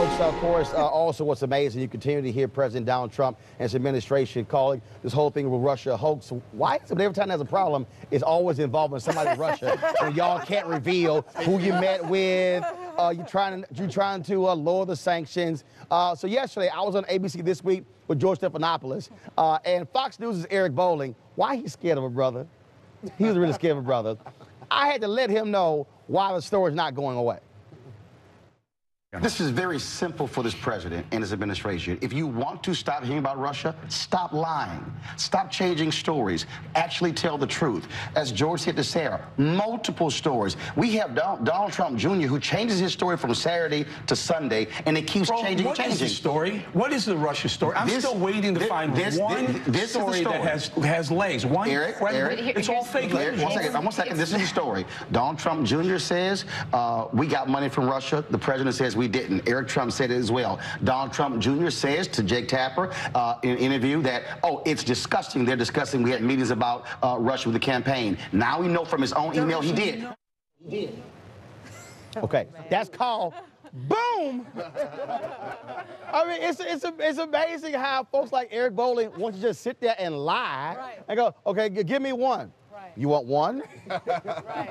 Folks, of course, also what's amazing, you continue to hear President Donald Trump and his administration calling this whole thing with Russia a hoax. Why is it every time there's a problem, it's always involving somebody in Russia, and y'all can't reveal who you met with, you're trying to lower the sanctions. So yesterday, I was on ABC This Week with George Stephanopoulos, and Fox News' Eric Bolling. Why he's scared of a brother? He was really scared of a brother. I had to let him know why the story's not going away. This is very simple for this president and his administration. If you want to stop hearing about Russia, stop lying. Stop changing stories. Actually tell the truth. As George said to Sarah, multiple stories. We have Donald Trump Jr. who changes his story from Saturday to Sunday, and it keeps changing and changing. What is the story? What is the Russia story? I'm still waiting to find one story that has legs. One credible. It's all fake. One second. This is the story. Donald Trump Jr. says we got money from Russia. The president says we didn't. Eric Trump said it as well. Donald Trump Jr. says to Jake Tapper in an interview that, oh, it's disgusting. They're discussing. We had meetings about Russia with the campaign. Now we know from his own email he did. He did. Okay, that's called boom. I mean, it's amazing how folks like Eric Bolling want to just sit there and lie and go, okay, give me one. You want one?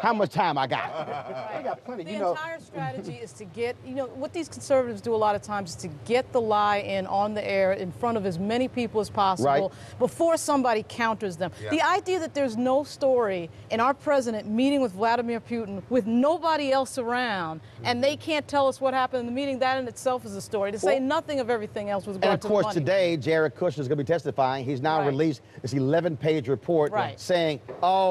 How much time I got? I got plenty. The entire strategy is to get, what these conservatives do a lot of times is to get the lie in on the air in front of as many people as possible before somebody counters them. Yeah. The idea that there's no story in our president meeting with Vladimir Putin with nobody else around and they can't tell us what happened in the meeting, that in itself is a story, to say nothing of everything else with regard to the money. And of course today, Jared Kushner is going to be testifying. He's now released this 11-page report saying, oh,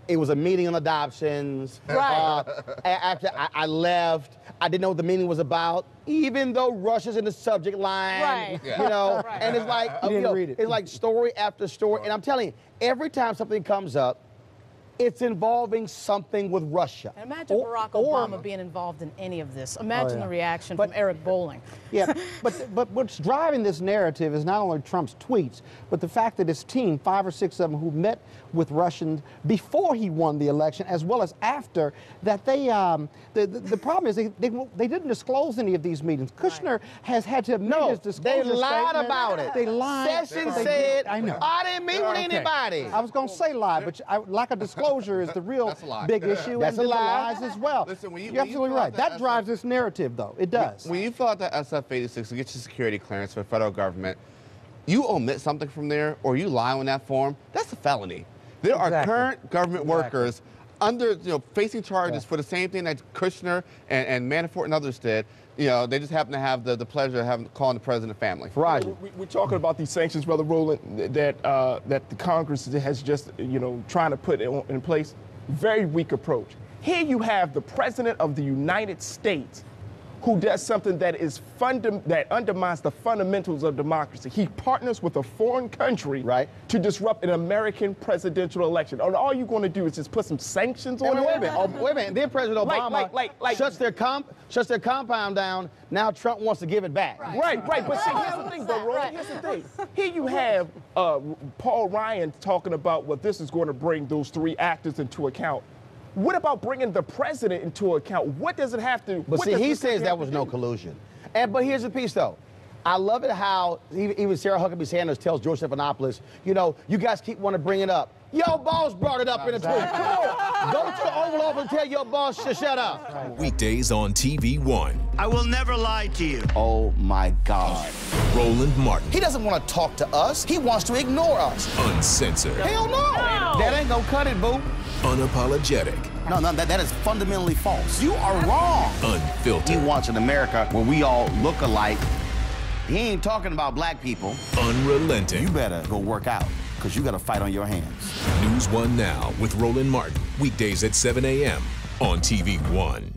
it was a meeting on adoptions. After I left, I didn't know what the meeting was about, even though Russia's in the subject line. And it's like, it's like story after story. And I'm telling you, every time something comes up, it's involving something with Russia. And imagine Barack Obama being involved in any of this. Imagine the reaction from Eric Bolling. Yeah, but what's driving this narrative is not only Trump's tweets, but the fact that his team, 5 or 6 of them who met with Russians before he won the election, as well as after, that they, the problem is they didn't disclose any of these meetings. Kushner has had to admit his disclosure they lied statement. about it. They lied. Sessions said, I didn't meet with anybody. I was going to say lie, but lack of disclosure is the real big issue. That's and a lie. Lies as well. Listen, You're absolutely right. That drives this narrative, though. It does. When you fill out that SF-86 to get your security clearance for the federal government, you omit something from there or you lie on that form, that's a felony. There are current government workers under, facing charges for the same thing that Kushner and Manafort and others did. They just happen to have the pleasure of calling the president family. Roger. We're talking about these sanctions, Brother Roland, that the Congress has just, trying to put in place. Very weak approach. Here you have the President of the United States who does something that is that undermines the fundamentals of democracy. He partners with a foreign country to disrupt an American presidential election. And all you're going to do is just put some sanctions on it. Wait a minute. Then President Obama shuts their compound down. Now Trump wants to give it back. Right. But see, here's the thing, bro, Roland. Here's the thing. Here you have Paul Ryan talking about what this is going to bring those 3 actors into account. What about bringing the president into account? What does it have to? But see, he says there was no collusion. But here's the piece, though. I love it how even Sarah Huckabee Sanders tells George Stephanopoulos, you guys keep wanting to bring it up. Your boss brought it up in the tweet. Go to the Oval Office and tell your boss to shut up. Weekdays on TV One. I will never lie to you. Oh, my God. Roland Martin. He doesn't want to talk to us. He wants to ignore us. Uncensored. Hell no. That ain't gonna cut it, boo. Unapologetic. No, that is fundamentally false. You are wrong. Unfiltered. He wants an America where we all look alike. He ain't talking about black people. Unrelenting. You better go work out, because you got a fight on your hands. NewsOne Now with Roland Martin. Weekdays at 7 a.m. on TV One.